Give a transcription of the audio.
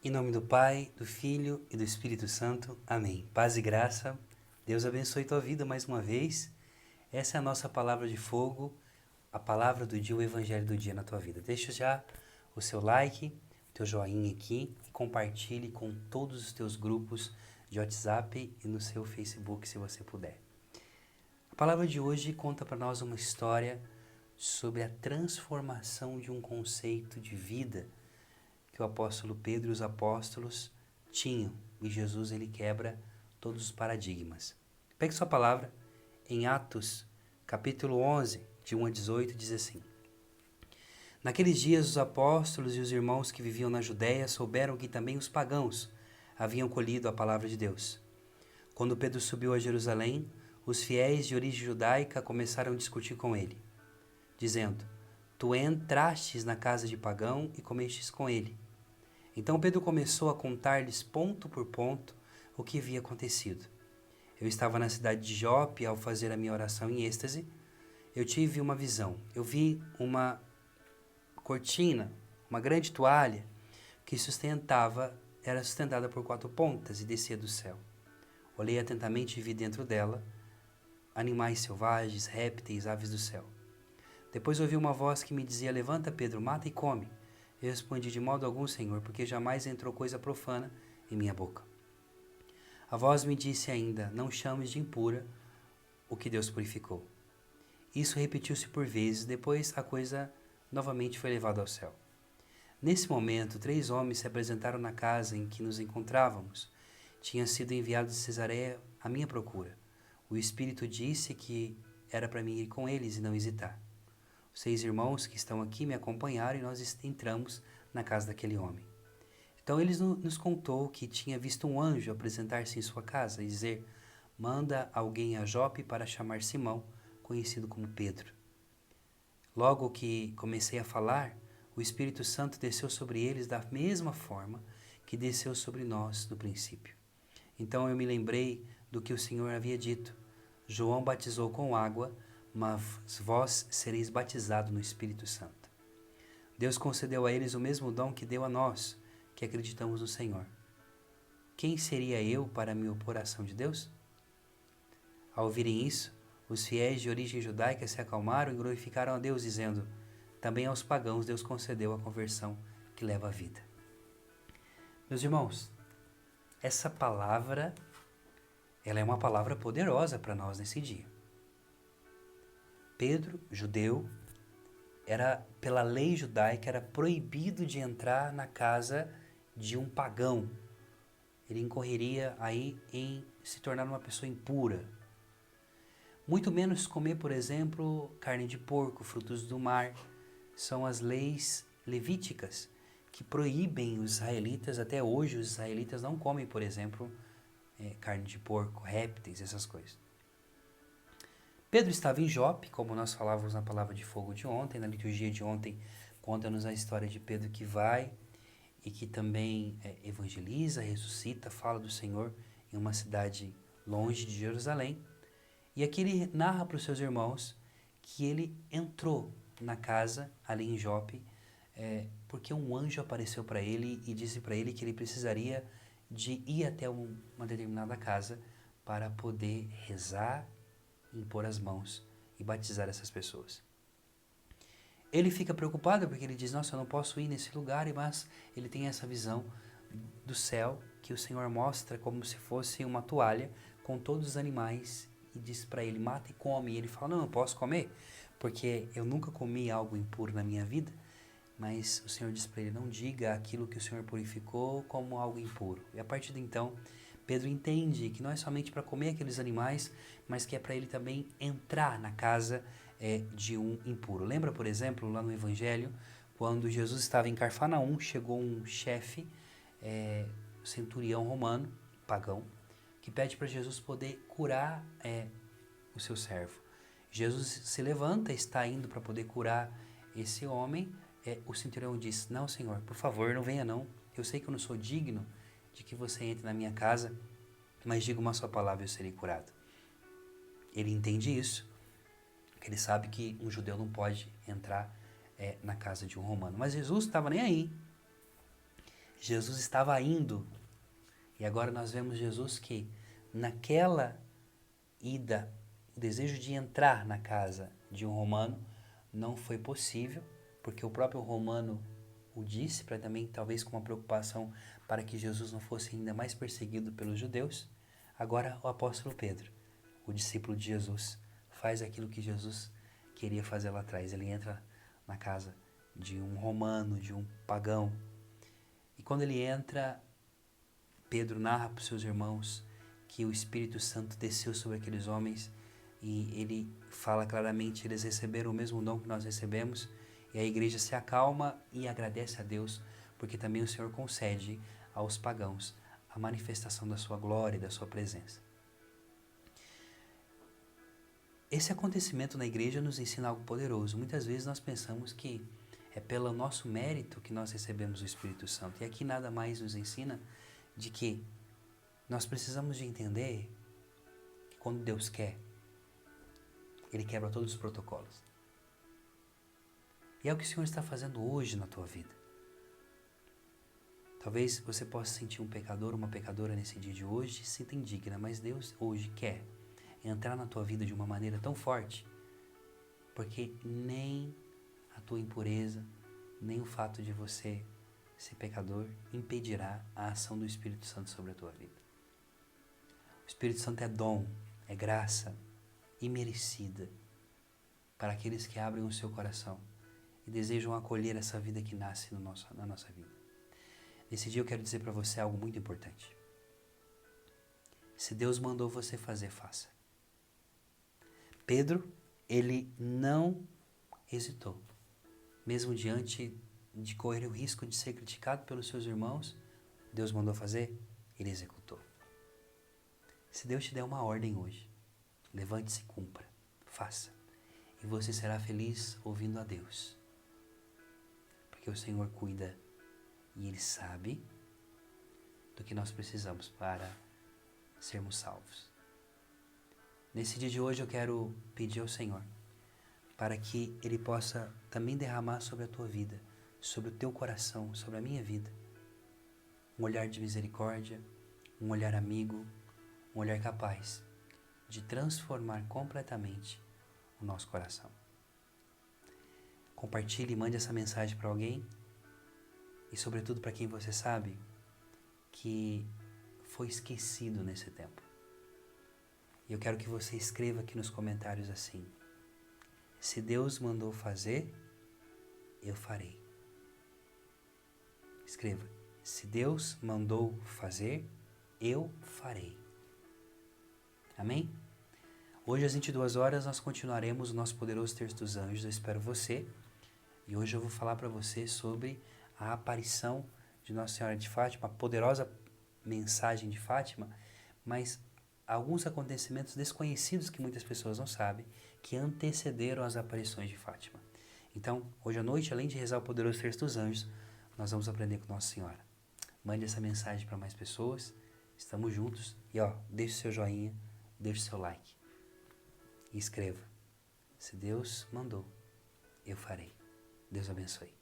Em nome do Pai, do Filho e do Espírito Santo. Amém. Paz e graça. Deus abençoe tua vida mais uma vez. Essa é a nossa palavra de fogo, a palavra do dia, o evangelho do dia na tua vida. Deixa já o seu like, o teu joinha aqui e compartilhe com todos os teus grupos de WhatsApp e no seu Facebook, se você puder. A palavra de hoje conta para nós uma história sobre a transformação de um conceito de vida que o apóstolo Pedro e os apóstolos tinham, e Jesus ele quebra todos os paradigmas. Pegue sua palavra em Atos, capítulo 11, de 1 a 18, diz assim: Naqueles dias os apóstolos e os irmãos que viviam na Judéia souberam que também os pagãos haviam colhido a palavra de Deus. Quando Pedro subiu a Jerusalém, os fiéis de origem judaica começaram a discutir com ele, dizendo: Tu entrastes na casa de pagão e comestes com ele. Então Pedro começou a contar-lhes ponto por ponto o que havia acontecido. Eu estava na cidade de Jope ao fazer a minha oração em êxtase. Eu tive uma visão. Eu vi uma cortina, uma grande toalha que era sustentada por 4 pontas e descia do céu. Olhei atentamente e vi dentro dela animais selvagens, répteis, aves do céu. Depois ouvi uma voz que me dizia: Levanta, Pedro, mata e come. Eu respondi: De modo algum, Senhor, porque jamais entrou coisa profana em minha boca. A voz me disse ainda: Não chames de impura o que Deus purificou. Isso repetiu-se por vezes, depois a coisa novamente foi levada ao céu. Nesse momento, 3 homens se apresentaram na casa em que nos encontrávamos. Tinham sido enviados de Cesareia à minha procura. O Espírito disse que era para mim ir com eles e não hesitar. Os 6 irmãos que estão aqui me acompanharam e nós entramos na casa daquele homem. Então ele nos contou que tinha visto um anjo apresentar-se em sua casa e dizer: Manda alguém a Jope para chamar Simão, conhecido como Pedro. Logo que comecei a falar, o Espírito Santo desceu sobre eles da mesma forma que desceu sobre nós no princípio. Então eu me lembrei do que o Senhor havia dito: João batizou com água, mas vós sereis batizados no Espírito Santo. Deus concedeu a eles o mesmo dom que deu a nós, que acreditamos no Senhor. Quem seria eu para me opor à ação de Deus? Ao ouvirem isso, os fiéis de origem judaica se acalmaram e glorificaram a Deus, dizendo: Também aos pagãos Deus concedeu a conversão que leva à vida. Meus irmãos, essa palavra, ela é uma palavra poderosa para nós nesse dia. Pedro, judeu, pela lei judaica, era proibido de entrar na casa de um pagão. Ele incorreria aí em se tornar uma pessoa impura. Muito menos comer, por exemplo, carne de porco, frutos do mar. São as leis levíticas que proíbem os israelitas. Até hoje os israelitas não comem, por exemplo, carne de porco, répteis, essas coisas. Pedro estava em Jope, como nós falávamos na palavra de fogo de ontem, na liturgia de ontem, conta-nos a história de Pedro que vai e que também evangeliza, ressuscita, fala do Senhor em uma cidade longe de Jerusalém. E aqui ele narra para os seus irmãos que ele entrou na casa ali em Jope porque um anjo apareceu para ele e disse para ele que ele precisaria de ir até uma determinada casa para poder rezar, impor as mãos e batizar essas pessoas. Ele fica preocupado porque ele diz: Nossa, eu não posso ir nesse lugar, mas ele tem essa visão do céu que o Senhor mostra como se fosse uma toalha com todos os animais e diz para ele: Mata e come. E ele fala: Não, eu posso comer porque eu nunca comi algo impuro na minha vida. Mas o Senhor diz para ele: Não diga aquilo que o Senhor purificou como algo impuro. E a partir de então, Pedro entende que não é somente para comer aqueles animais, mas que é para ele também entrar na casa de um impuro. Lembra, por exemplo, lá no Evangelho, quando Jesus estava em Cafarnaum, chegou um chefe, centurião romano, pagão, que pede para Jesus poder curar o seu servo. Jesus se levanta, está indo para poder curar esse homem. O centurião diz: Não, Senhor, por favor, não venha não. Eu sei que eu não sou digno de que você entre na minha casa, mas diga uma só palavra e eu serei curado. Ele entende isso, porque ele sabe que um judeu não pode entrar na casa de um romano. Mas Jesus estava nem aí. Jesus estava indo. E agora nós vemos Jesus que naquela ida, o desejo de entrar na casa de um romano não foi possível, porque o próprio romano o disse, para também talvez com uma preocupação para que Jesus não fosse ainda mais perseguido pelos judeus. Agora o apóstolo Pedro, o discípulo de Jesus, faz aquilo que Jesus queria fazer lá atrás. Ele entra na casa de um romano, de um pagão. E quando ele entra, Pedro narra para os seus irmãos que o Espírito Santo desceu sobre aqueles homens e ele fala claramente, eles receberam o mesmo dom que nós recebemos, e a igreja se acalma e agradece a Deus, porque também o Senhor concede aos pagãos a manifestação da sua glória e da sua presença. Esse acontecimento na igreja nos ensina algo poderoso. Muitas vezes nós pensamos que é pelo nosso mérito que nós recebemos o Espírito Santo. E aqui nada mais nos ensina de que nós precisamos de entender que quando Deus quer, Ele quebra todos os protocolos. E é o que o Senhor está fazendo hoje na tua vida. Talvez você possa sentir um pecador, uma pecadora nesse dia de hoje, se sinta indigna, mas Deus hoje quer entrar na tua vida de uma maneira tão forte, porque nem a tua impureza, nem o fato de você ser pecador impedirá a ação do Espírito Santo sobre a tua vida. O Espírito Santo é dom, é graça imerecida para aqueles que abrem o seu coração e desejam acolher essa vida que nasce na nossa vida. Nesse dia eu quero dizer para você algo muito importante. Se Deus mandou você fazer, faça. Pedro, ele não hesitou. Mesmo diante de correr o risco de ser criticado pelos seus irmãos, Deus mandou fazer, ele executou. Se Deus te der uma ordem hoje, levante-se e cumpra, faça. E você será feliz ouvindo a Deus. Porque o Senhor cuida e Ele sabe do que nós precisamos para sermos salvos. Nesse dia de hoje eu quero pedir ao Senhor para que Ele possa também derramar sobre a tua vida, sobre o teu coração, sobre a minha vida, um olhar de misericórdia, um olhar amigo, um olhar capaz de transformar completamente o nosso coração. Compartilhe e mande essa mensagem para alguém e sobretudo para quem você sabe que foi esquecido nesse tempo. E eu quero que você escreva aqui nos comentários assim: se Deus mandou fazer, eu farei. Escreva: se Deus mandou fazer, eu farei. Amém? Hoje às 22 horas nós continuaremos o nosso poderoso Terço dos Anjos. Eu espero você. E hoje eu vou falar para você sobre a aparição de Nossa Senhora de Fátima, a poderosa mensagem de Fátima, mas alguns acontecimentos desconhecidos que muitas pessoas não sabem, que antecederam as aparições de Fátima. Então, hoje à noite, além de rezar o poderoso Terço dos Anjos, nós vamos aprender com Nossa Senhora. Mande essa mensagem para mais pessoas. Estamos juntos. E deixe seu joinha, deixe seu like. E escreva: se Deus mandou, eu farei. Deus abençoe.